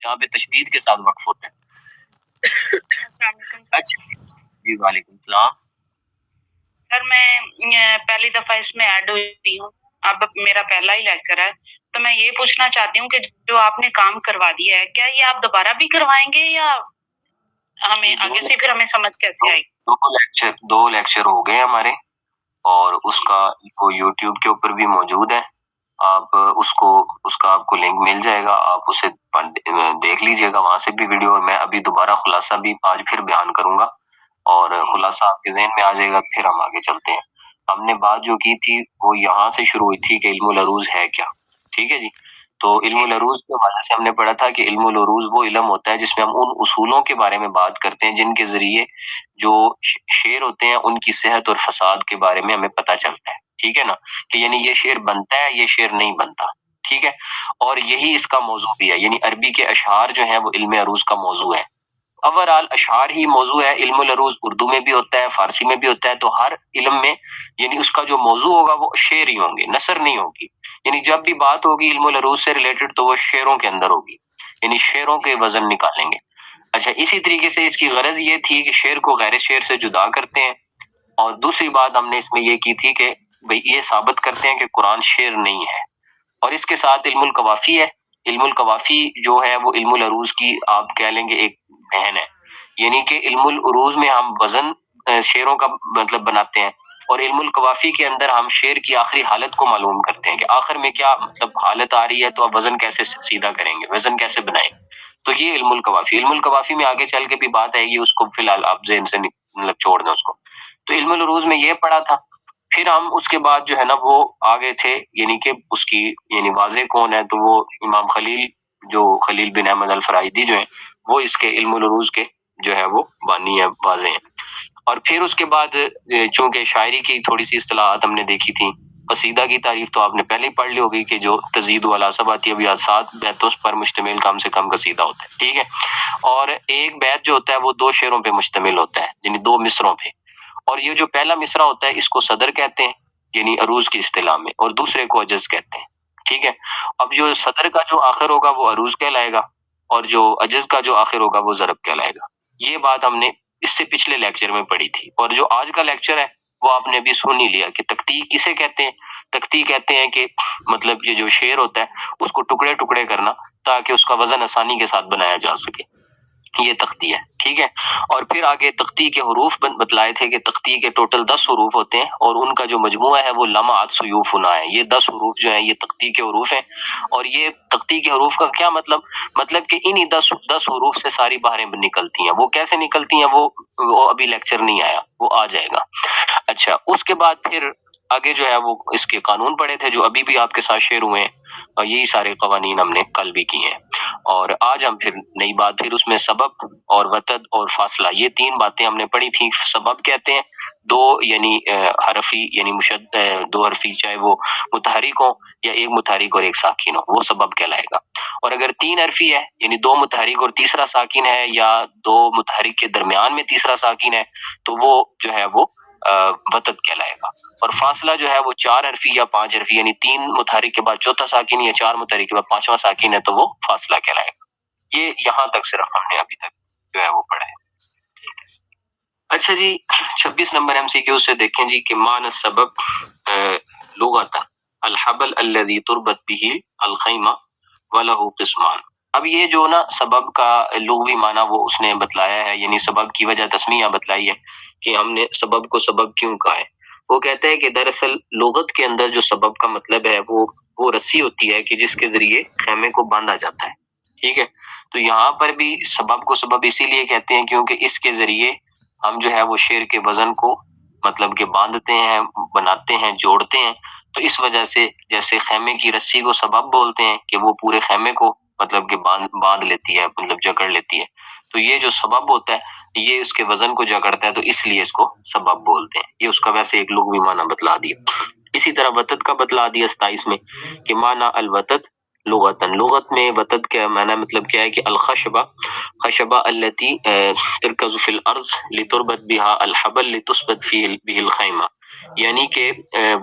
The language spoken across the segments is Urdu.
جہاں پہ تشدید کے ساتھ وقف ہوتا ہے۔ السلام علیکم اچھا جی، وعلیکم السلام۔ سر، میں پہلی دفعہ اس میں ایڈ ہوئی ہوں، اب میرا پہلا ہی لیکچر ہے، تو میں یہ پوچھنا چاہتی ہوں کہ جو آپ نے کام کروا دیا ہے، کیا یہ آپ دوبارہ بھی کروائیں گے یا ہمیں آگے سے پھر ہمیں سمجھ کیسے آئے گی؟ دو لیکچر ہو گئے ہمارے، اور اس کا وہ یوٹیوب کے اوپر بھی موجود ہے۔ آپ اس کا آپ کو لنک مل جائے گا، آپ اسے دیکھ لیجئے گا، وہاں سے بھی ویڈیو، اور میں ابھی دوبارہ خلاصہ بھی آج پھر بیان کروں گا، اور خلاصہ آپ کے ذہن میں آ جائے گا، پھر ہم آگے چلتے ہیں۔ ہم نے بات جو کی تھی وہ یہاں سے شروع ہوئی تھی کہ علم العروض ہے کیا، ٹھیک ہے جی۔ تو علم العروض کے حوالے سے ہم نے پڑھا تھا کہ علم العروض وہ علم ہوتا ہے جس میں ہم ان اصولوں کے بارے میں بات کرتے ہیں جن کے ذریعے جو شعر ہوتے ہیں ان کی صحت اور فساد کے بارے میں ہمیں پتہ چلتا ہے، ٹھیک ہے نا، کہ یعنی یہ شعر بنتا ہے، یہ شعر نہیں بنتا، ٹھیک ہے۔ اور یہی اس کا موضوع بھی ہے، یعنی عربی کے اشعار جو ہیں وہ علم عروض کا موضوع ہے۔ اوورال اشعار ہی موضوع ہے، علم العروض اردو میں بھی ہوتا ہے، فارسی میں بھی ہوتا ہے، تو ہر علم میں یعنی اس کا جو موضوع ہوگا وہ شعر ہی ہوں گے، نثر نہیں ہوگی۔ یعنی جب بھی بات ہوگی علم العروض سے ریلیٹڈ تو وہ شعروں کے اندر ہوگی، یعنی شعروں کے وزن نکالیں گے۔ اچھا، اسی طریقے سے اس کی غرض یہ تھی کہ شعر کو غیر شعر سے جدا کرتے ہیں، اور دوسری بات ہم نے اس میں یہ کی تھی کہ بھئی یہ ثابت کرتے ہیں کہ قرآن شعر نہیں ہے، اور اس کے ساتھ علم القوافی ہے۔ علم القوافی جو ہے وہ علم العروض کی آپ کہہ لیں گے ایک بہن ہے، یعنی کہ علم العروض میں ہم وزن شعروں کا مطلب بناتے ہیں، اور علم القوافی کے اندر ہم شعر کی آخری حالت کو معلوم کرتے ہیں کہ آخر میں کیا مطلب حالت آ رہی ہے، تو اب وزن کیسے سیدھا کریں گے، وزن کیسے بنائیں گے۔ تو یہ علم القوافی، علم القوافی میں آگے چل کے بھی بات آئے گی، اس کو فی الحال آپ ذہن سے مطلب چھوڑ دیں اس کو۔ تو علم العروض میں یہ پڑھا تھا، پھر ہم اس کے بعد جو ہے نا وہ آگے تھے، یعنی کہ اس کی یعنی واضح کون ہے، تو وہ امام خلیل، جو خلیل بن احمد الفرائدی جو ہیں، وہ اس کے علم العروض کے جو ہے وہ بانی ہے، واضح ہیں۔ اور پھر اس کے بعد چونکہ شاعری کی تھوڑی سی اصطلاحات ہم نے دیکھی تھی، قصیدہ کی تعریف تو آپ نے پہلے ہی پڑھ لی ہوگی کہ جو تزید والا سباتی ابیات 7 بیتوں پر مشتمل کم سے کم قصیدہ ہوتا ہے، ٹھیک ہے۔ اور ایک بیت جو ہوتا ہے وہ 2 شعروں پہ مشتمل ہوتا ہے، یعنی 2 مصروں پہ، اور یہ جو پہلا مصرع ہوتا ہے اس کو صدر کہتے ہیں، یعنی عروض کی اصطلاح میں، اور دوسرے کو عجز کہتے ہیں، ٹھیک ہے۔ اب جو صدر کا جو آخر ہوگا وہ عروض کہلائے گا، اور جو عجز کا جو آخر ہوگا وہ ضرب کہلائے گا۔ یہ بات ہم نے اس سے پچھلے لیکچر میں پڑھی تھی، اور جو آج کا لیکچر ہے وہ آپ نے بھی سن ہی لیا کہ تقطیع کسے کہتے ہیں۔ تقطیع کہتے ہیں کہ مطلب یہ جو شعر ہوتا ہے اس کو ٹکڑے ٹکڑے کرنا تاکہ اس کا وزن آسانی کے ساتھ بنایا جا سکے، یہ تختی ہے، ٹھیک ہے۔ اور پھر آگے تختی کے حروف بتلائے تھے کہ تختی کے ٹوٹل 10 حروف ہوتے ہیں، اور ان کا جو مجموعہ ہے وہ لمعت سیوفنا ہے۔ یہ 10 حروف جو ہیں یہ تختی کے حروف ہیں، اور یہ تختی کے حروف کا کیا مطلب کہ انہی 10 حروف سے ساری بحریں نکلتی ہیں۔ وہ کیسے نکلتی ہیں وہ ابھی لیکچر نہیں آیا، وہ آ جائے گا۔ اچھا، اس کے بعد پھر آگے جو ہے وہ اس کے قانون پڑھے تھے جو ابھی بھی آپ کے ساتھ شیئر ہوئے ہیں، اور یہی سارے قوانین ہم نے کل بھی کیے ہیں۔ اور آج ہم پھر نئی بات، پھر اس میں سبب اور وتد اور فاصلہ، یہ 3 باتیں ہم نے پڑھی تھیں۔ سبب کہتے ہیں 2 یعنی حرفی، یعنی 2 حرفی، چاہے وہ متحرک ہو یا ایک متحرک اور ایک ساکن ہو، وہ سبب کہلائے گا۔ اور اگر 3 حرفی ہے، یعنی 2 متحرک اور تیسرا ساکن ہے، یا 2 متحرک کے درمیان میں تیسرا ساکن ہے، تو وہ جو ہے وہ وتد کہلائے گا۔ اور فاصلہ جو ہے وہ 4 حرفی یا 5 حرفی، یعنی 3 متحرک کے بعد چوتھا ساکن یا 4 متحرک کے بعد 5واں ساکن ہے تو وہ فاصلہ کہلائے گا۔ یہ یہاں تک صرف ہم نے ابھی تک جو ہے وہ پڑھا ہے۔ اچھا جی، 26 نمبر ایم سی کیو سے دیکھیں جی کہ معنی سبب لغتا الحبل الذي تربط به الخیمہ وله قسمان۔ اب یہ جو نا سبب کا لغوی معنی وہ اس نے بتلایا ہے، یعنی سبب کی وجہ تسمیہ بتلائی ہے کہ ہم نے سبب کو سبب کیوں کہا ہے۔ وہ کہتے ہیں کہ دراصل لغت کے اندر جو سبب کا مطلب ہے وہ رسی ہوتی ہے کہ جس کے ذریعے خیمے کو باندھا جاتا ہے، ٹھیک ہے۔ تو یہاں پر بھی سبب کو سبب اسی لیے کہتے ہیں کیونکہ اس کے ذریعے ہم جو ہے وہ شعر کے وزن کو مطلب کہ باندھتے ہیں، بناتے ہیں، جوڑتے ہیں۔ تو اس وجہ سے جیسے خیمے کی رسی کو سبب بولتے ہیں کہ وہ پورے خیمے کو مطلب کہ باندھ لیتی ہے، مطلب جکڑ لیتی ہے، تو یہ جو سبب ہوتا ہے یہ اس کے وزن کو جکڑتا ہے، تو اس لیے اس کو سبب بولتے ہیں۔ یہ اس کا ویسے ایک لغوی معنی بتلا دیا۔ اسی طرح وتد کا بتلا دیا 27 میں کہ معنی الوتد لغتن، لغت میں وتد کا معنی مطلب کیا ہے کہ الخشبہ، خشبہ التي ترکز فی الارض لتربط بها الحبل لتثبت فيه به الخیمہ، یعنی کہ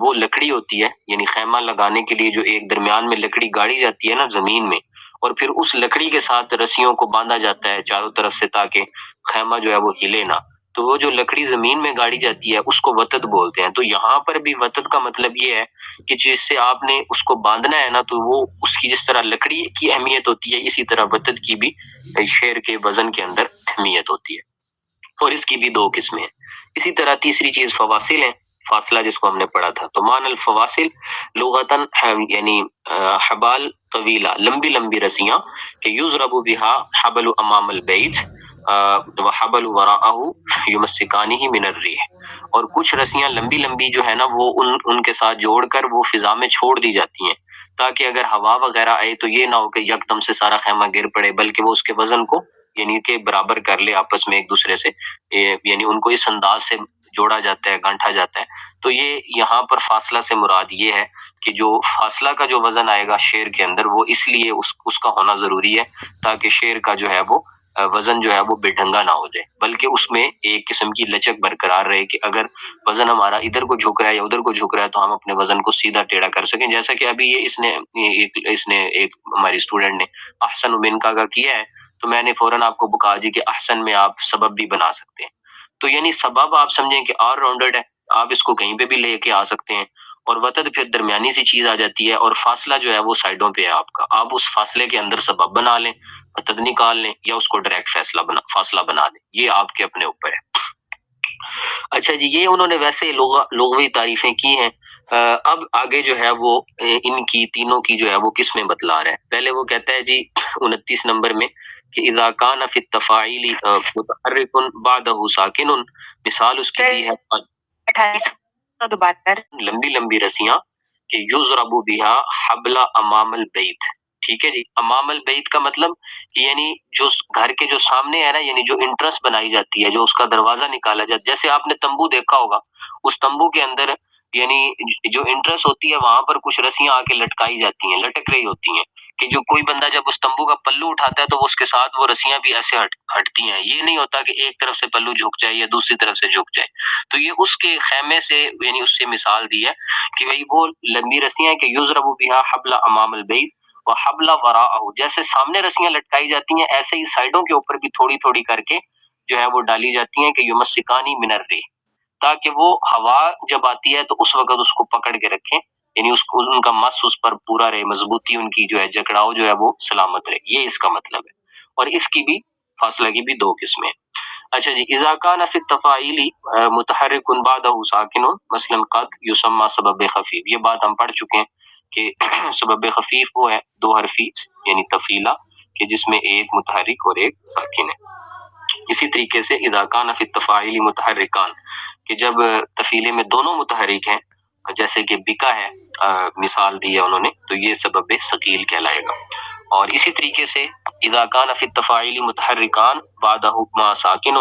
وہ لکڑی ہوتی ہے، یعنی خیمہ لگانے کے لیے جو ایک درمیان میں لکڑی گاڑی جاتی ہے نا زمین میں، اور پھر اس لکڑی کے ساتھ رسیوں کو باندھا جاتا ہے چاروں طرف سے تاکہ خیمہ جو ہے وہ ہلے نہ۔ تو وہ جو لکڑی زمین میں گاڑی جاتی ہے اس کو وتد بولتے ہیں۔ تو یہاں پر بھی وتد کا مطلب یہ ہے کہ جس سے آپ نے اس کو باندھنا ہے نا، تو وہ اس کی جس طرح لکڑی کی اہمیت ہوتی ہے، اسی طرح وتد کی بھی شیر کے وزن کے اندر اہمیت ہوتی ہے، اور اس کی بھی دو قسمیں ہیں۔ اسی طرح تیسری چیز فواصل ہے، فاصلہ جس کو ہم نے پڑھا تھا۔ تو مان الفواصل لغتاً یعنی حبال طویلہ، لمبی لمبی رسیاں، کہ یضرب بها حبل امام البیت وحبل وراءہ یمسکانہ من الریح، اور کچھ رسیاں لمبی لمبی جو ہے نا وہ ان کے ساتھ جوڑ کر وہ فضا میں چھوڑ دی جاتی ہیں، تاکہ اگر ہوا وغیرہ آئے تو یہ نہ ہو کہ یکدم سے سارا خیمہ گر پڑے، بلکہ وہ اس کے وزن کو یعنی کہ برابر کر لے آپس میں ایک دوسرے سے، یعنی ان کو اس انداز سے جوڑا جاتا ہے، گانٹھا جاتا ہے۔ تو یہ یہاں پر فاصلہ سے مراد یہ ہے کہ جو فاصلہ کا جو وزن آئے گا شیر کے اندر، وہ اس لیے اس کا ہونا ضروری ہے تاکہ شیر کا جو ہے وہ وزن جو ہے وہ بے ڈھنگا نہ ہو جائے، بلکہ اس میں ایک قسم کی لچک برقرار رہے کہ اگر وزن ہمارا ادھر کو جھک رہا ہے یا ادھر کو جھک رہا ہے تو ہم اپنے وزن کو سیدھا ٹیڑھا کر سکیں، جیسا کہ ابھی یہ اس نے ایک ہماری اسٹوڈنٹ نے احسن منکا کا کیا ہے، تو میں نے فوراً آپ کو بتا دی کہ احسن میں آپ سبب بھی بنا سکتے ہیں۔ تو یعنی سبب آپ سمجھیں کہ آل راؤنڈڈ ہے، آپ اس کو کہیں پہ بھی لے کے آ سکتے ہیں، اور وتد پھر درمیانی سی چیز آ جاتی ہے، اور فاصلہ جو ہے وہ سائڈوں پہ ہے آپ کا، آپ اس فاصلے کے اندر سبب بنا لیں، وتد نکال لیں، یا اس کو ڈائریکٹ فاصلہ بنا دیں، یہ آپ کے اپنے اوپر ہے۔ اچھا جی، یہ انہوں نے ویسے لغوی تعریفیں کی ہیں۔ اب آگے جو ہے وہ ان کی تینوں کی جو ہے وہ قسمیں بتلا رہا ہے۔ پہلے وہ کہتا ہے جی 29 نمبر میں کہ اذا کان فی التفاعیل متحرک بعدہ ساکن، مثال اس کی دی ہے لمبی لمبی رسیاں کہ یضرب بها حبل امام البیت، ٹھیک ہے جی۔ امام البیت کا مطلب یعنی جو گھر کے جو سامنے ہے نا، یعنی جو انٹرس بنائی جاتی ہے، جو اس کا دروازہ نکالا جاتا ہے، جیسے آپ نے تمبو دیکھا ہوگا، اس تمبو کے اندر یعنی جو انٹرس ہوتی ہے وہاں پر کچھ رسیاں آ کے لٹکائی جاتی ہیں، لٹک رہی ہوتی ہیں، کہ جو کوئی بندہ جب اس تمبو کا پلو اٹھاتا ہے تو اس کے ساتھ وہ رسیاں بھی ایسے ہٹتی ہیں، یہ نہیں ہوتا کہ ایک طرف سے پلو جھک جائے یا دوسری طرف سے جھک جائے۔ تو یہ اس کے خیمے سے یعنی اس سے مثال دی ہے کہ وہی وہ لمبی رسیاں کہ یضرب بها حبل امام البیت وحبل وراءہ، جیسے سامنے رسیاں لٹکائی جاتی ہیں ایسے ہی سائڈوں کے اوپر بھی تھوڑی تھوڑی کر کے جو ہے وہ ڈالی جاتی ہیں کہ یمسکانی من الریح، تاکہ وہ ہوا جب آتی ہے تو اس وقت اس کو پکڑ کے رکھیں، یعنی ان کا مس اس پر پورا رہے، مضبوطی ان کی جو ہے، جکڑاؤ جو ہے وہ سلامت رہے، یہ اس کا مطلب ہے۔ اور اس کی بھی فاصلہ کی بھی دو قسمیں ہیں۔ اچھا جی، اذا کان فی التفاعیل متحرک بعدہ ساکن مثلا قد یسمى سبب خفیف، یہ بات ہم پڑھ چکے ہیں کہ سبب خفیف وہ ہے دو حرفی یعنی تفیلہ، کہ جس میں ایک متحرک اور ایک ساکن ہے۔ اسی طریقے سے اذا کان فی التفاعیل متحرکان، کہ جب تفیلے میں دونوں متحرک ہیں، جیسے کہ بکا ہے، مثال دی ہے انہوں نے، تو یہ سبب ثقیل کہلائے گا۔ اور اسی طریقے سے اذا کان فی التفاعیل متحرکان بعدہ ما ساکن،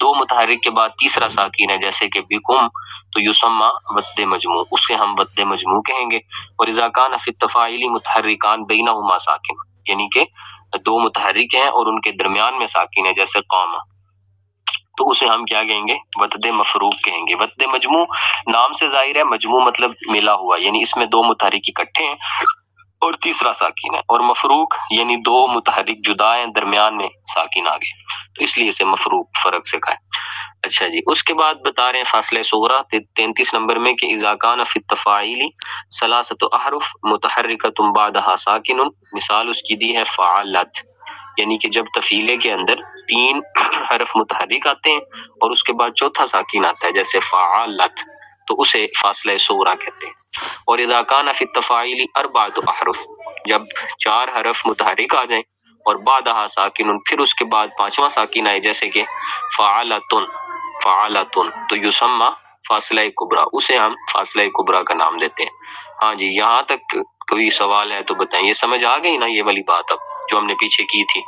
دو متحرک کے بعد تیسرا ساکن ہے، جیسے کہ بکم، تو یسمى ود مجموع، اس کے ہم ود مجموع کہیں گے۔ اور اذا کان فی التفاعیل متحرکان بینہما ساکن، یعنی کہ دو متحرک ہیں اور ان کے درمیان میں ساکن ہے، جیسے قام، تو اسے ہم کیا کہیں گے؟ وتد مفروق کہیں گے۔ وتد مجموع نام سے ظاہر ہے، مجموع مطلب ملا ہوا، یعنی اس میں دو متحرک اکٹھے ہیں اور تیسرا ساکن ہے، اور مفروق یعنی دو متحرک جدا ہیں، درمیان میں ساکن آ گئے، تو اس لیے اسے مفروق فرق سے کہا ہے۔ اچھا جی، اس کے بعد بتا رہے ہیں فاصلہ صغریٰ 33 نمبر میں کہ اذا کان فی التفاعیل ثلاثۃ احرف متحرکۃ بعدها ساکن، مثال اس کی دی ہے فعلت، یعنی کہ جب تفیلے کے اندر 3 حرف متحرک آتے ہیں اور اس کے بعد چوتھا ساکن آتا ہے، جیسے فعلت، تو اسے فاصلہ صغریٰ کہتے ہیں۔ اور اذا کان فی التفاعیل اربعۃ احرف، جب 4 حرف متحرک آ جائیں اور بعدها ساکن، پھر اس کے بعد 5واں ساکن آئے، جیسے کہ فعلتن، فعلتن، تو یسمى فاصلہ کبریٰ، اسے ہم فاصلہ کبریٰ کا نام دیتے ہیں۔ ہاں جی، یہاں تک کوئی سوال ہے تو بتائیں، یہ سمجھ آ گئی نا یہ والی بات اب جو ہم نے پیچھے کی تھی؟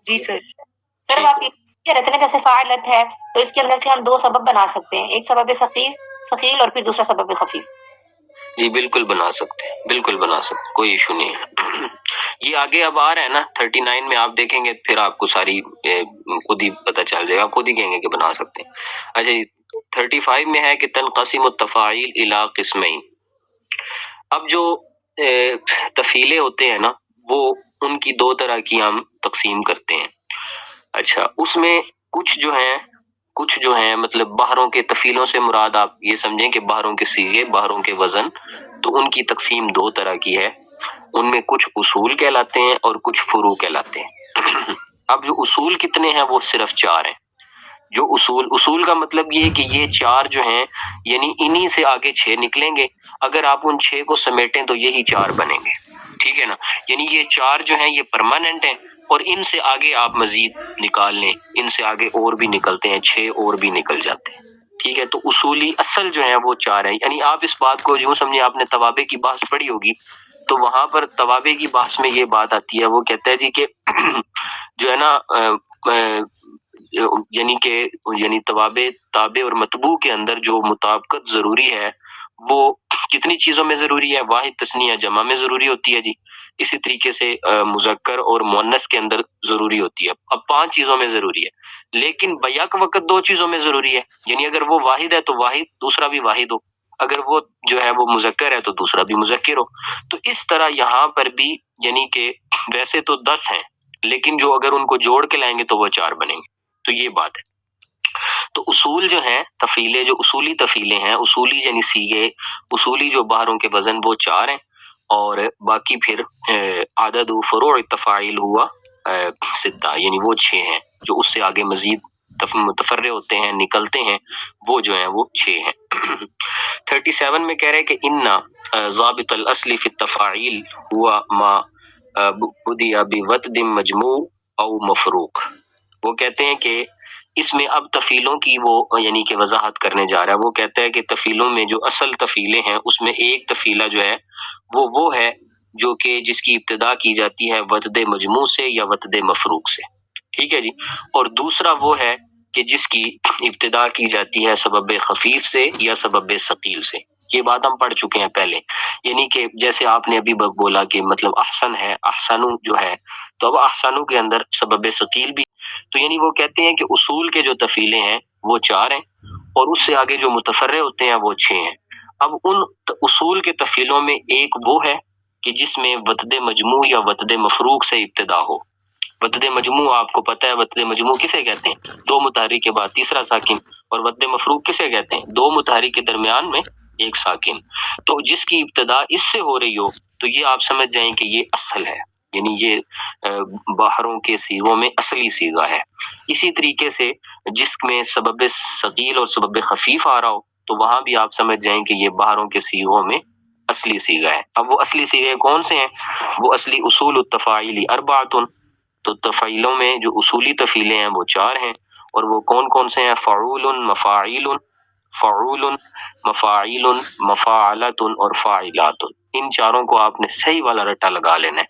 جی سر۔ سر آپ یہ کہہ رہے تھے نا جیسے فاعلت ہے تو اس کے اندر سے ہم 2 سبب بنا سکتے ہیں، ایک سبب ثقیل اور پھر دوسرا سبب خفیف۔ جی بالکل بنا سکتے ہیں، بالکل بنا سکتے ہیں، کوئی ایشو نہیں ہے۔ یہ آگے اب آ رہا ہے نا 39 میں، آپ دیکھیں گے پھر آپ کو ساری خود ہی پتہ چل جائے گا، خود ہی کہیں گے کہ بنا سکتے ہیں۔ اچھا جی 35 میں ہے کہ تنقسم التفاعیل الی قسمین، اب جو تفیلے ہوتے ہیں نا وہ ان کی دو طرح کی ہم تقسیم کرتے ہیں. اچھا اس میں کچھ جو ہیں مطلب بحروں کے تفیلوں سے مراد آپ یہ سمجھیں کہ بحروں کے سیغے، بحروں کے وزن، تو ان کی تقسیم دو طرح کی ہے. ان میں کچھ اصول کہلاتے ہیں اور کچھ فروع کہلاتے ہیں. اب جو اصول کتنے ہیں وہ صرف 4 ہیں. جو اصول کا مطلب یہ ہے کہ یہ 4 جو ہیں یعنی انہی سے آگے 6 نکلیں گے. اگر آپ ان 6 کو سمیٹیں تو یہی 4 بنیں گے. ٹھیک ہے نا، یعنی یہ 4 جو ہیں یہ پرماننٹ ہیں اور ان سے آگے آپ مزید نکال لیں، ان سے آگے اور بھی نکلتے ہیں، 6 اور بھی نکل جاتے ہیں. ٹھیک ہے، تو اصولی اصل جو ہے وہ 4 ہیں. یعنی آپ اس بات کو یوں سمجھیں، آپ نے توابع کی بحث پڑھی ہوگی تو وہاں پر توابع کی بحث میں یہ بات آتی ہے، وہ کہتا ہے جی کہ جو ہے نا یعنی توابع تابع اور مطبوع کے اندر جو مطابقت ضروری ہے وہ کتنی چیزوں میں ضروری ہے؟ واحد، تثنیہ، جمع میں ضروری ہوتی ہے جی. اسی طریقے سے مذکر اور مؤنث کے اندر ضروری ہوتی ہے. اب 5 چیزوں میں ضروری ہے، لیکن بیک وقت 2 چیزوں میں ضروری ہے. یعنی اگر وہ واحد ہے تو واحد، دوسرا بھی واحد ہو. اگر وہ جو ہے وہ مذکر ہے تو دوسرا بھی مذکر ہو. تو اس طرح یہاں پر بھی یعنی کہ ویسے تو 10 ہیں لیکن جو اگر ان کو جوڑ کے لائیں گے تو وہ 4 بنیں گے. تو یہ بات ہے. تو اصول جو ہیں تفیلے، جو اصولی تفیلے ہیں، اصولی یعنی سیغے، اصولی جو بحروں کے وزن وہ 4 ہیں، اور باقی پھر عدد و فروع تفاعل ہوا 6، یعنی وہ 6 ہیں. جو اس سے آگے مزید متفرع ہوتے ہیں، نکلتے ہیں، وہ جو ہیں وہ 6 ہیں. 37 میں کہہ رہے ہیں کہ انا ضابط الاصل فی التفاعیل ہوا ما بدیا بوتد مجموع او مفروق. وہ کہتے ہیں کہ اس میں اب تفیلوں کی وہ یعنی کہ وضاحت کرنے جا رہا ہے. وہ کہتا ہے کہ تفیلوں میں جو اصل تفیلیں ہیں اس میں ایک تفیلہ جو ہے وہ ہے جو کہ جس کی ابتدا کی جاتی ہے وتد مجموع سے یا وتد مفروق سے. ٹھیک ہے جی. اور دوسرا وہ ہے کہ جس کی ابتدا کی جاتی ہے سبب خفیف سے یا سبب ثقیل سے. یہ بات ہم پڑھ چکے ہیں پہلے. یعنی کہ جیسے آپ نے ابھی بولا کہ مطلب احسن ہے، احسنو جو ہے، تو اب احسنو کے اندر سبب ثقیل بھی. تو یعنی وہ کہتے ہیں کہ اصول کے جو تفیلے ہیں وہ 4 ہیں اور اس سے آگے جو متفرع ہوتے ہیں وہ 6 ہیں. اب ان اصول کے تفیلوں میں ایک وہ ہے کہ جس میں وتد مجموع یا وتد مفروق سے ابتدا ہو. وتد مجموع آپ کو پتہ ہے، وتد مجموع کسے کہتے ہیں؟ 2 متحرک کے بعد تیسرا ساکن. اور وتد مفروق کسے کہتے ہیں؟ 2 متحرک کے درمیان میں ایک ساکن. تو جس کی ابتدا اس سے ہو رہی ہو تو یہ آپ سمجھ جائیں کہ یہ اصل ہے، یعنی یہ بحروں کے سیغوں میں اصلی سیغہ ہے. اسی طریقے سے جس میں سبب ثقیل اور سبب خفیف آ رہا ہو تو وہاں بھی آپ سمجھ جائیں کہ یہ بحروں کے سیغوں میں اصلی سیغہ ہے. اب وہ اصلی سیغے کون سے ہیں؟ وہ اصلی اصول التفاعیل 4. تو تفعیلوں میں جو اصولی تفیلیں ہیں وہ 4 ہیں، اور وہ کون کون سے ہیں؟ فعول، مفاعیل، فعول، مفاعیل، مفاعلت اور فاعلات. ان چاروں کو آپ نے صحیح والا رٹا لگا لینا ہے.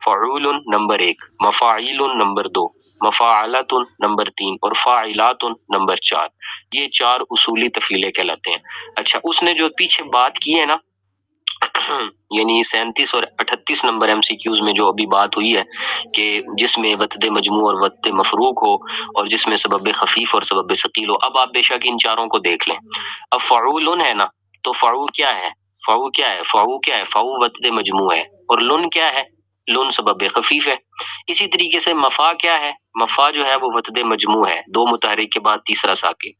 فعول نمبر 1، مفاعیل نمبر 2، مفاعلت نمبر 3 اور فاعلات نمبر 4. یہ 4 اصولی تفیلے کہلاتے ہیں. اچھا اس نے جو پیچھے بات کی ہے نا یعنی 37 اور 38 نمبر ایم سی کیوز میں جو ابھی بات ہوئی ہے کہ جس میں وتد مجموع اور وتد مفروق ہو اور جس میں سبب خفیف اور سبب ثقیل ہو. اب آپ بے شک ان چاروں کو دیکھ لیں. اب فعول ہے نا، تو فعول کیا ہے؟ فعو کیا ہے؟ فعو کیا ہے؟ فعو وتد مجموع ہے. اور لن کیا ہے؟ لن سبب خفیف ہے. اسی طریقے سے مفا کیا ہے؟ مفا جو ہے وہ وتد مجموع ہے، 2 متحرک کے بعد تیسرا ساکن.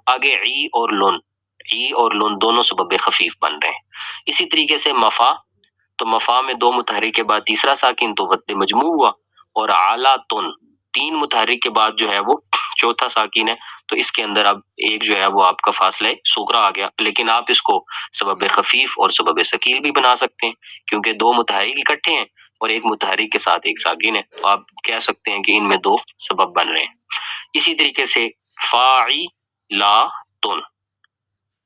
آگے عی اور لن، عی اور لن دونوں سبب خفیف بن رہے ہیں. اسی طریقے سے مفا، تو مفا میں 2 متحرک کے بعد تیسرا ساکن تو وتد مجموع ہوا. اور اعلیٰ تن 3 متحرک کے بعد جو ہے وہ چوتھا ساکن ہے. تو اس کے اندر اب ایک جو ہے وہ آپ کا فاصلہ صغرا آ گیا، لیکن آپ اس کو سبب خفیف اور سبب ثقیل بھی بنا سکتے ہیں کیونکہ 2 متحرک اکٹھے ہیں اور ایک متحرک کے ساتھ ایک ساکن ہے، تو آپ کہہ سکتے ہیں کہ ان میں 2 سبب بن رہے ہیں. اسی طریقے سے فاعلاتن،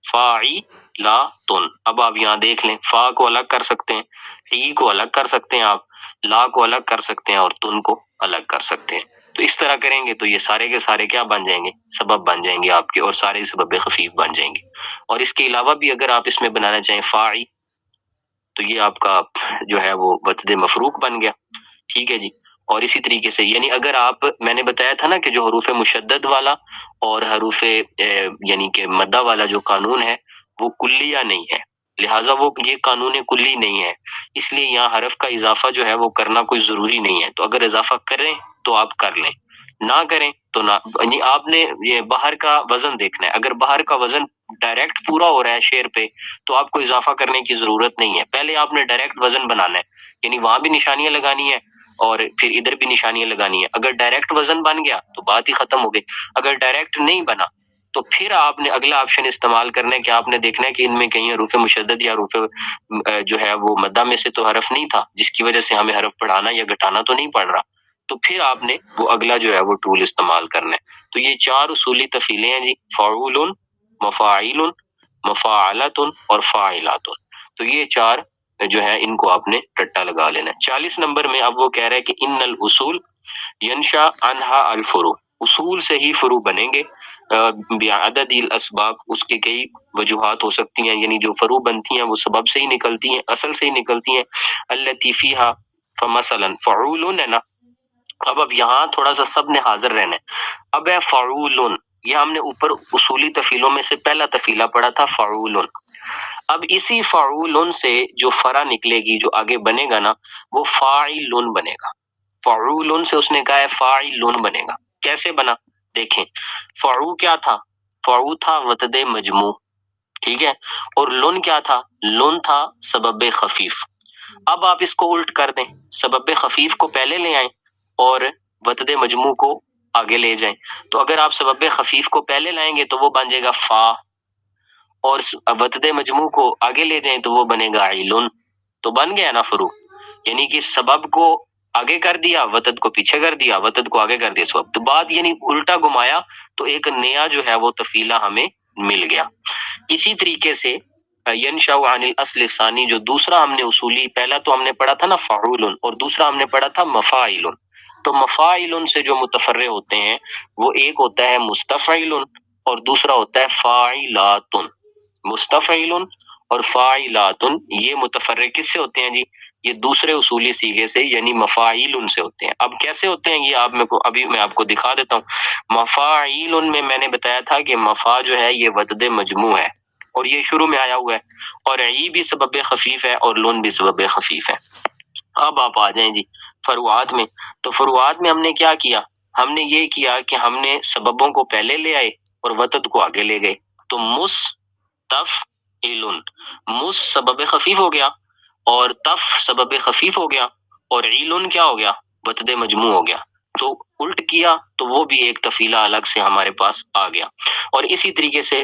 فاعلاتن. اب آپ یہاں دیکھ لیں، فا کو الگ کر سکتے ہیں، ای کو الگ کر سکتے ہیں، آپ لا کو الگ کر سکتے ہیں اور تن کو الگ کر سکتے ہیں. تو اس طرح کریں گے تو یہ سارے کے سارے کیا بن جائیں گے؟ سبب بن جائیں گے آپ کے، اور سارے سبب خفیف بن جائیں گے. اور اس کے علاوہ بھی اگر آپ اس میں بنانا چاہیں فاعی، تو یہ آپ کا جو ہے وہ وتد مفروق بن گیا. ٹھیک ہے جی. اور اسی طریقے سے یعنی اگر آپ، میں نے بتایا تھا نا کہ جو حروف مشدد والا اور حروف یعنی کہ مدہ والا جو قانون ہے وہ کلیہ نہیں ہے. لہٰذا وہ یہ قانون کلی نہیں ہے، اس لیے یہاں حرف کا اضافہ جو ہے وہ کرنا کوئی ضروری نہیں ہے، تو اگر اضافہ کریں تو آپ کر لیں، نہ کریں تو نہ، یعنی آپ نے یہ باہر کا وزن دیکھنا ہے، اگر باہر کا وزن ڈائریکٹ پورا ہو رہا ہے شعر پہ تو آپ کو اضافہ کرنے کی ضرورت نہیں ہے، پہلے آپ نے ڈائریکٹ وزن بنانا ہے، یعنی وہاں بھی نشانیاں لگانی ہے اور پھر ادھر بھی نشانیاں لگانی ہے، اگر ڈائریکٹ وزن بن گیا تو بات ہی ختم ہو گئی، اگر ڈائریکٹ نہیں بنا تو پھر آپ نے اگلا آپشن استعمال کرنا ہے کہ آپ نے دیکھنا ہے کہ ان میں کہیں حروف مشدد یا حروف جو ہے وہ مدہ میں سے تو حرف نہیں تھا جس کی وجہ سے ہمیں حرف بڑھانا یا گھٹانا تو نہیں پڑ رہا، تو پھر آپ نے وہ اگلا جو ہے وہ ٹول استعمال کرنا ہے۔ تو یہ 4 اصولی تفیلیں ہیں جی، فعول، مفاعیل، مفاعلۃ اور فاعلات، تو یہ 4 جو ہے ان کو آپ نے ٹٹا لگا لینا ہے۔ 40 نمبر میں اب وہ کہہ رہا ہے کہ ان الاصول ینشا عنہا الفروع، اصول سے ہی فروع بنیں گے، بعدد الاسباب، اس کے کئی وجوہات ہو سکتی ہیں، یعنی جو فروع بنتی ہیں وہ سبب سے ہی نکلتی ہیں، اصل سے ہی نکلتی ہیں، التی فیہا، فمثلا فعول ہے نا، اب یہاں تھوڑا سا سب نے حاضر رہنا ہے، اب ہے فعول، یہ ہم نے اوپر اصولی تفیلوں میں سے پہلا تفیلہ پڑھا تھا فعول، اب اسی فعول سے جو فرع نکلے گی، جو آگے بنے گا نا، وہ فاعل بنے گا، فعول سے اس نے کہا ہے فاعل بنے گا، کیسے بنا دیکھیں، فعو کیا تھا، فعو تھا وتد مجموع، ٹھیک ہے، اور لن کیا تھا، لن تھا سبب خفیف، اب آپ اس کو الٹ کر دیں، سبب خفیف کو پہلے لے آئیں اور وتد مجموع کو آگے لے جائیں، تو اگر آپ سبب خفیف کو پہلے لائیں گے تو وہ بن جائے گا فا، اور وتد مجموع کو آگے لے جائیں تو وہ بنے گا علن، تو بن گیا نا فروع، یعنی کہ سبب کو آگے کر دیا، وتد کو پیچھے کر دیا، وتد کو آگے کر دیا سبب، تو بات یعنی الٹا گھمایا تو ایک نیا جو ہے وہ تفیلہ ہمیں مل گیا۔ اسی طریقے سے ینشأ عن الاصل الثانی، جو دوسرا ہم نے اصولی، پہلا تو ہم نے پڑھا تھا نا فعول اور دوسرا ہم نے پڑھا تھا مفاعل، تو مفاعل سے جو متفرع ہوتے ہیں وہ ایک ہوتا ہے مستفعل اور دوسرا ہوتا ہے فاعلات، مستفعل اور فاعلات، یہ متفرع کس سے ہوتے ہیں جی، یہ دوسرے اصولی صیغے سے یعنی مفاعیل سے ہوتے ہیں۔ اب کیسے ہوتے ہیں یہ آپ ابھی میں آپ کو دکھا دیتا ہوں۔ مفاعیل میں نے بتایا تھا کہ مفا جو ہے یہ وتد مجموع ہے اور یہ شروع میں آیا ہوا ہے، اور ای بھی سبب خفیف ہے اور لن بھی سبب خفیف ہے۔ اب آپ آ جائیں جی فروعات میں، تو فروعات میں ہم نے کیا کیا، ہم نے یہ کیا کہ ہم نے سببوں کو پہلے لے آئے اور وتد کو آگے لے گئے، تو مستفعل، مس سبب خفیف ہو گیا اور تف سبب خفیف ہو گیا اور علن کیا ہو گیا، وتد مجموع ہو گیا، تو الٹ کیا تو وہ بھی ایک تفیلہ الگ سے ہمارے پاس آ گیا۔ اور اسی طریقے سے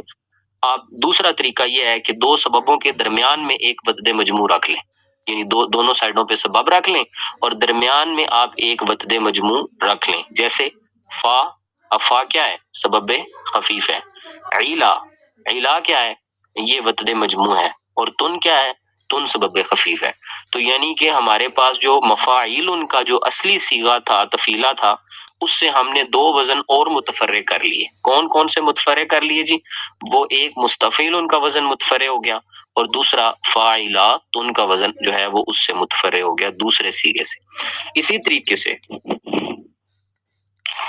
آپ دوسرا طریقہ یہ ہے کہ دو سببوں کے درمیان میں ایک وتد مجموع رکھ لیں، یعنی دونوں سائڈوں پہ سبب رکھ لیں اور درمیان میں آپ ایک وتد مجموع رکھ لیں، جیسے فا، اب فا کیا ہے، سبب خفیف ہے، عیلا، عیلا کیا ہے، یہ وتد مجموع ہے، اور تن کیا ہے، تن سبب خفیف ہے، تو یعنی کہ ہمارے پاس جو مفاعیل کا جو اصلی صیغہ تھا، تفیلہ تھا، اس سے ہم نے 2 وزن اور متفرع کر لیے، کون کون سے متفرع کر لیے جی، وہ ایک مستفعل کا وزن متفرع ہو گیا اور دوسرا فاعلات کا وزن جو ہے وہ اس سے متفرع ہو گیا دوسرے صیغے سے۔ اسی طریقے سے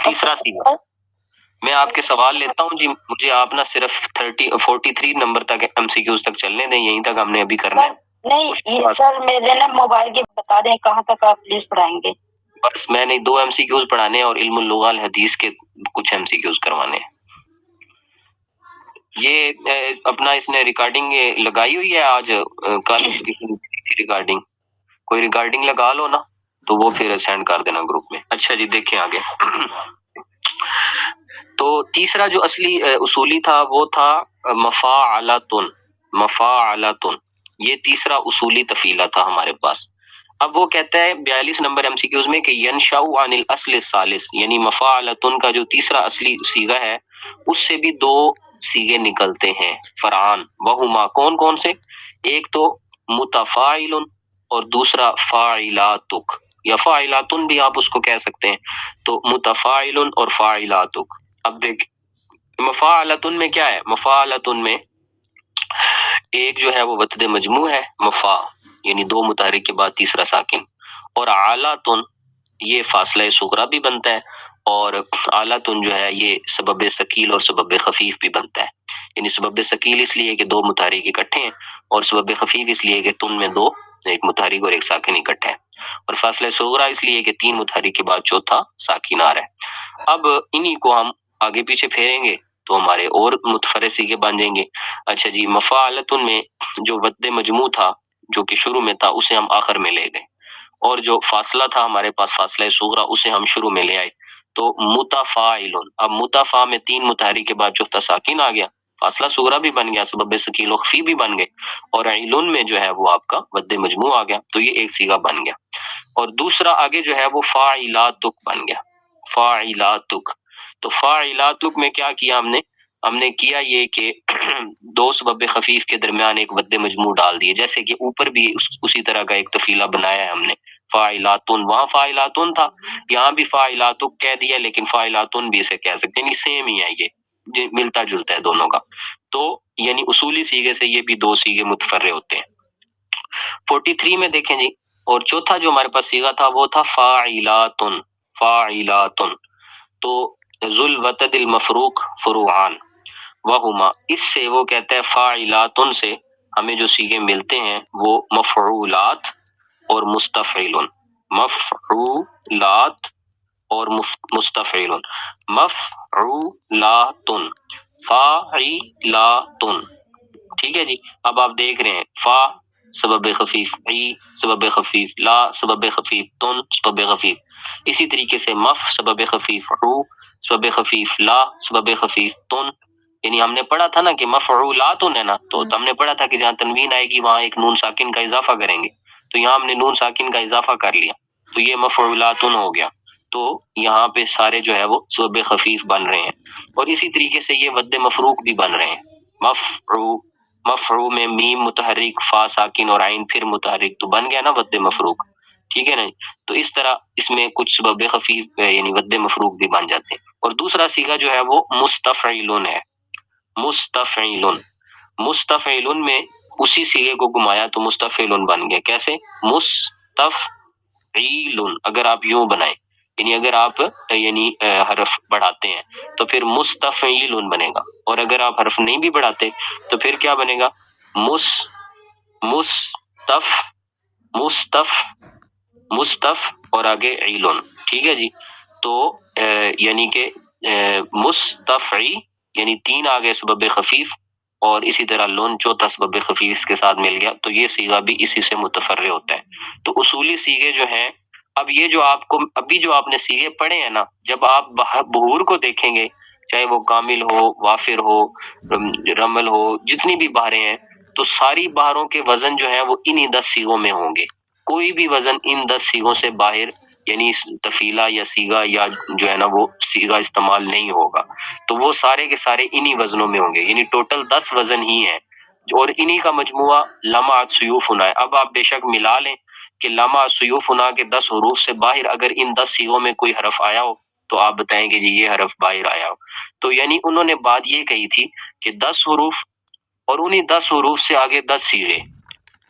تیسرا صیغہ، میں آپ کے سوال لیتا ہوں جی، مجھے آپ نا صرف 43 نمبر تک ایم سی کیوز تک چلنے دیں، یہیں تک ہم نے ابھی کرنا ہے۔ نہیں سر، میرے نا موبائل کے بتا دیں کہاں تک آپ پلیز پڑھائیں گے۔ بس میں نے 2 ایم سی کیوز پڑھانے ہیں اور علم اللغہ الحدیث کے کچھ ایم سی کیوز کروانے ہیں۔ یہ اپنا اس نے ریکارڈنگ لگائی ہوئی ہے آج، کل ریکارڈنگ، کوئی ریکارڈنگ لگا لو نا تو وہ پھر سینڈ کر دینا گروپ میں۔ اچھا جی دیکھیں آگے، تو تیسرا جو اصلی اصولی تھا وہ تھا مفاعلۃ، مفاعلۃ، یہ تیسرا اصولی تفیلہ تھا ہمارے پاس۔ اب وہ کہتا ہے 42 نمبر ایم سی کیوز میں کہ ینشأ عن الاصل الثالث، یعنی مفاعلۃ کا جو تیسرا اصلی صیغہ ہے اس سے بھی 2 صیغے نکلتے ہیں فرعان، وہما کون کون سے، ایک تو متفاعل اور دوسرا فاعلاتک، یا فاعلاتن بھی آپ اس کو کہہ سکتے ہیں، تو متفاعل اور فاعلاتک۔ اب دیکھ مفاعلتن میں کیا ہے، مفاعلتن میں ایک جو ہے وہ وتد مجموع ہے مفا، یعنی 2 متحرک کے بعد تیسرا ساکن، اور عالاتن یہ فاصلہ صغرا بھی بنتا ہے، اور عالاتن جو ہے یہ سبب ثقیل اور سبب خفیف بھی بنتا ہے، یعنی سبب ثقیل اس لیے کہ دو متحرک اکٹھے ہیں، اور سبب خفیف اس لیے کہ تن میں دو، ایک متحرک اور ایک ساکن اکٹھا ہے، اور فاصلہ صغرا اس لیے کہ تین متحرک کے بعد چوتھا ساکن آ رہا ہے۔ اب انہی کو ہم آگے پیچھے پھیریں گے تو ہمارے اور متفرع سیغے بن جائیں گے۔ اچھا جی، مفاعلتن میں جو ود مجموع تھا جو کہ شروع میں تھا اسے ہم آخر میں لے گئے، اور جو فاصلہ تھا ہمارے پاس فاصلہ صغرا اسے ہم شروع میں لے آئے، تو متفاعلن، اب متفا میں تین متحرک کے بعد چوتھا ساکن آ گیا، فاصلہ صغرا بھی بن گیا، سبب ثقیل و خفی بھی بن گئے، اور علن میں جو ہے وہ آپ کا ود مجموع آ گیا، تو یہ ایک سیغہ بن گیا۔ اور دوسرا آگے جو ہے وہ فاعلاتک بن گیا، فاعلاتک۔ تو فاعلاتک میں کیا کیا ہم نے کیا یہ کہ دو سبب خفیف کے درمیان ایک ود مجموع ڈال دیے، جیسے کہ اوپر بھی اسی طرح کا ایک تفیلہ بنایا ہے ہم نے، فاعلاتن، وہاں فاعلاتن تھا، یہاں بھی فاعلاتک کہہ دیا، لیکن فاعلاتن بھی اسے کہہ سکتے ہیں، یعنی سیم ہی ہے، یہ ملتا جلتا ہے دونوں کا، تو یعنی اصولی سیغے سے یہ بھی دو سیغے متفرع ہوتے ہیں۔ 43 میں دیکھیں جی، اور چوتھا جو ہمارے پاس سیغہ تھا وہ تھا فاعلاتن، فاعلاتن، تو ذو الوتد المفروق فروعان وہما، اس سے وہ کہتا ہے فاعلاتن سے ہمیں جو سیغے ملتے ہیں وہ مفعولات اور مستفعلن، مفعولات اور مستفعلن، مفعولاتن، فاعلاتن، ٹھیک ہے جی۔ اب آپ دیکھ رہے ہیں فا سبب خفیف، عی سبب خفیف، لا سبب خفیف، تن سبب خفیف، اسی طریقے سے مف سبب خفیف، عو سبب خفیف، لا سبب خفیف، تن، یعنی ہم نے پڑھا تھا نا کہ مفعولاتن ہے نا، تو ہم نے پڑھا تھا کہ جہاں تنوین آئے گی وہاں ایک نون ساکن کا اضافہ کریں گے، تو یہاں ہم نے نون ساکن کا اضافہ کر لیا، تو یہ مفعولاتن ہو گیا، تو یہاں پہ سارے جو ہے وہ سبب خفیف بن رہے ہیں، اور اسی طریقے سے یہ ود مفروق بھی بن رہے ہیں، مفعو، مفعو میں میم متحرک، فا ساکن اور عین پھر متحرک، تو بن گیا نا ود مفروق، ٹھیک ہے نا۔ تو اس طرح اس میں کچھ سبب خفیف یعنی ود مفروق بھی بن جاتے ہیں۔ اور دوسرا سیغہ جو ہے وہ مستفعلن ہے، مستفعلن، مستفعلن میں اسی سیغے کو گھمایا تو مستفعلن بن گیا، کیسے؟ مستفعیلن، اگر آپ یوں بنائیں، یعنی اگر آپ یعنی حرف بڑھاتے ہیں تو پھر مستفعیلن بنے گا، اور اگر آپ حرف نہیں بھی بڑھاتے تو پھر کیا بنے گا؟ مستف، مستف اور آگے عیلن، ٹھیک ہے جی۔ تو یعنی کہ مستفعی یعنی تین آگے سبب خفیف، اور اسی طرح لون چوتھا سبب خفیف اس کے ساتھ مل گیا، تو یہ سیغہ بھی اسی سے متفرع ہوتا ہے۔ تو اصولی سیغے جو ہیں، اب یہ جو آپ کو ابھی جو آپ نے سیغے پڑھے ہیں نا، جب آپ بہور کو دیکھیں گے، چاہے وہ کامل ہو، وافر ہو، رمل ہو، جتنی بھی بہریں ہیں، تو ساری بہروں کے وزن جو ہیں وہ انہی 10 سیغوں میں ہوں گے، کوئی بھی وزن ان 10 سیغوں سے باہر یعنی تفیلہ یا سیغہ یا جو ہے نا وہ سیغہ استعمال نہیں ہوگا، تو وہ سارے کے سارے انہی وزنوں میں ہوں گے، یعنی ٹوٹل 10 وزن ہی ہیں، اور انہی کا مجموعہ لمعت سیوفنا ہے۔ اب آپ بے شک ملا لیں کہ لمعت سیوفنا کے 10 حروف سے باہر اگر ان 10 سیغوں میں کوئی حرف آیا ہو تو آپ بتائیں کہ جی یہ حرف باہر آیا ہو، تو یعنی انہوں نے بات یہ کہی تھی کہ 10 حروف اور انہی 10 حروف سے آگے 10 سیغے،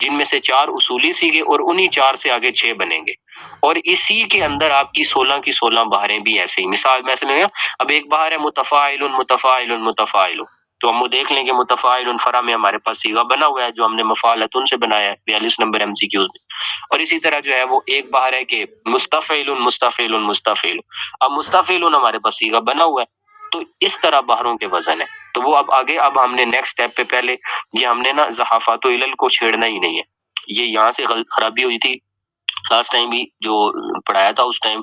جن میں سے 4 اصولی سیغے اور انہی 4 سے آگے 6 بنیں گے، اور اسی کے اندر آپ کی 16 کی 16 بہریں بھی ایسے ہی، مثال میں سے لیں، اب ایک بہر ہے متفاعل متفاعل متفاعل، تو ہم وہ دیکھ لیں کہ متفاعل فرع میں ہمارے پاس سیغہ بنا ہوا ہے جو ہم نے مفاعلتن سے بنایا ہے 42 نمبر ایم سی کیوز میں، اور اسی طرح جو ہے وہ ایک بہر ہے کہ مستفعل مستفعل مستفعل، اب مستفعل ہمارے پاس سیغہ بنا ہوا ہے، تو اس طرح بہروں کے وزن ہے، تو وہ اب آگے اب ہم نے نیکسٹ اسٹیپ پہ پہلے یہ ہم نے نا زحافات و علل کو چھیڑنا ہی نہیں ہے، یہ یہاں سے خرابی ہوئی تھی لاسٹ ٹائم بھی جو پڑھایا تھا، اس ٹائم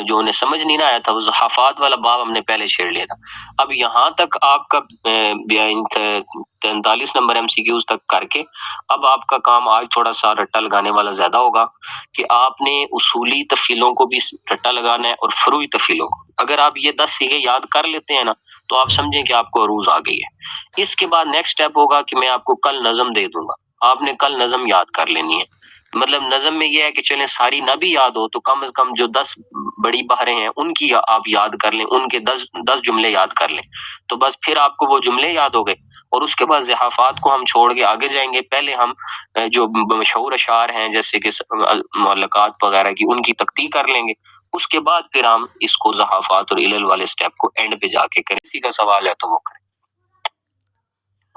جو انہیں سمجھ نہیں نہ آیا تھا وہ زحافات والا باب ہم نے پہلے چھیڑ لیا تھا، اب یہاں تک آپ کا 43 نمبر ایم سی کیوز تک کر کے اب آپ کا کام آج تھوڑا سا رٹا لگانے والا زیادہ ہوگا کہ آپ نے اصولی تفیلوں کو بھی رٹا لگانا ہے اور فروعی تفیلوں کو، اگر آپ یہ 10 سیغے یاد کر لیتے ہیں نا تو آپ سمجھیں کہ آپ کو عروض آ گئی ہے۔ اس کے بعد نیکسٹ سٹیپ ہوگا کہ میں آپ کو کل نظم دے دوں گا، آپ نے کل نظم یاد کر لینی ہے، مطلب نظم میں یہ ہے کہ چلیں ساری نہ بھی یاد ہو تو کم از کم جو 10 بڑی بہریں ہیں ان کی آپ یاد کر لیں، ان کے 10 جملے یاد کر لیں، تو بس پھر آپ کو وہ جملے یاد ہو گئے، اور اس کے بعد زحافات کو ہم چھوڑ کے آگے جائیں گے، پہلے ہم جو مشہور اشعار ہیں جیسے کہ معلقات وغیرہ کی ان کی تقطیع کر لیں گے، اس کے بعد پھر ہم اس کو زحافات اور علل والے سٹیپ کو اینڈ پہ جا کے کریں، کسی کا سوال ہے تو وہ کریں۔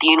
3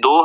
2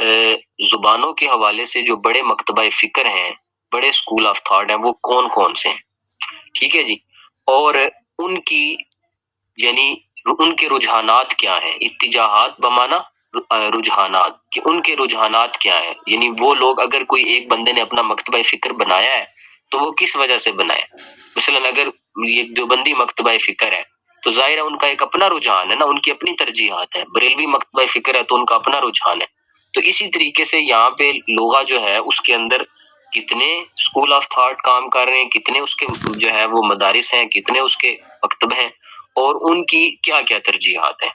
زبانوں کے حوالے سے جو بڑے مکتبہ فکر ہیں، بڑے اسکول آف تھاٹ ہیں، وہ کون کون سے ہیں، ٹھیک ہے جی، اور ان کی یعنی ان کے رجحانات کیا ہیں، اتجاہات بمانا رجحانات، کہ ان کے رجحانات کیا ہیں، یعنی وہ لوگ اگر کوئی ایک بندے نے اپنا مکتبہ فکر بنایا ہے تو وہ کس وجہ سے بنایا، مثلا اگر یہ دیوبندی مکتبہ فکر ہے تو ظاہر ہے ان کا ایک اپنا رجحان ہے نا، ان کی اپنی ترجیحات ہے، بریلوی مکتبہ فکر ہے تو ان کا اپنا رجحان ہے، تو اسی طریقے سے یہاں پہ لغہ جو ہے اس کے اندر کتنے اسکول آف تھاٹ کام کر رہے ہیں، کتنے اس کے جو ہے وہ مدارس ہیں، کتنے اس کے مکتب ہیں، اور ان کی کیا کیا ترجیحات ہیں۔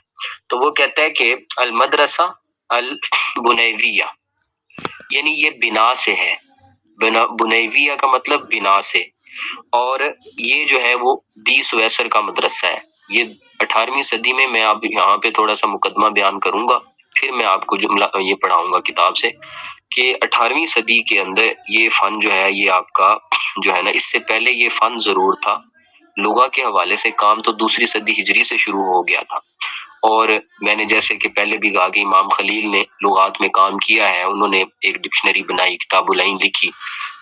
تو وہ کہتا ہے کہ المدرسہ البنیویہ، یعنی یہ بنا سے ہے، بنیویہ کا مطلب بنا سے، اور یہ جو ہے وہ 20 ویسر کا مدرسہ ہے، یہ 18ویں صدی میں اب یہاں پہ تھوڑا سا مقدمہ بیان کروں گا، پھر میں آپ کو جملہ یہ پڑھاؤں گا کتاب سے، کہ 18ویں صدی کے اندر یہ فن جو ہے یہ آپ کا جو ہے نا، اس سے پہلے یہ فن ضرور تھا، لغہ کے حوالے سے کام تو 2 صدی ہجری سے شروع ہو گیا تھا، اور میں نے جیسے کہ پہلے بھی کہا کہ امام خلیل نے لغات میں کام کیا ہے، انہوں نے ایک ڈکشنری بنائی، کتاب العین لکھی،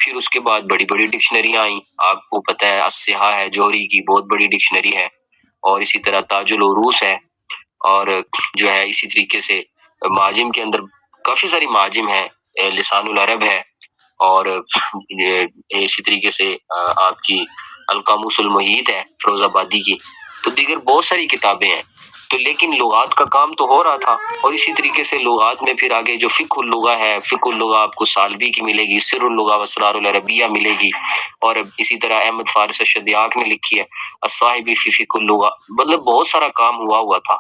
پھر اس کے بعد بڑی بڑی ڈکشنریاں آئیں، آپ کو پتہ ہے الصحاح ہے جوہری کی، بہت بڑی ڈکشنری ہے، اور اسی طرح تاج العروس ہے، اور جو ہے اسی طریقے سے معاجم کے اندر کافی ساری معاجم ہیں، لسان العرب ہے، اور اسی طریقے سے آپ کی القاموس المحیط ہے فیروز آبادی کی، تو دیگر بہت ساری کتابیں ہیں، تو لیکن لغات کا کام تو ہو رہا تھا، اور اسی طریقے سے لغات میں پھر آگے جو فقہ اللغہ ہے، فقہ اللغہ آپ کو سالبی کی ملے گی، سر اللغہ و اسرار العربیہ ملے گی، اور اسی طرح احمد فارس شدیاق نے لکھی ہے الصاحبی فی فقہ اللغہ، مطلب بہت سارا کام ہوا تھا۔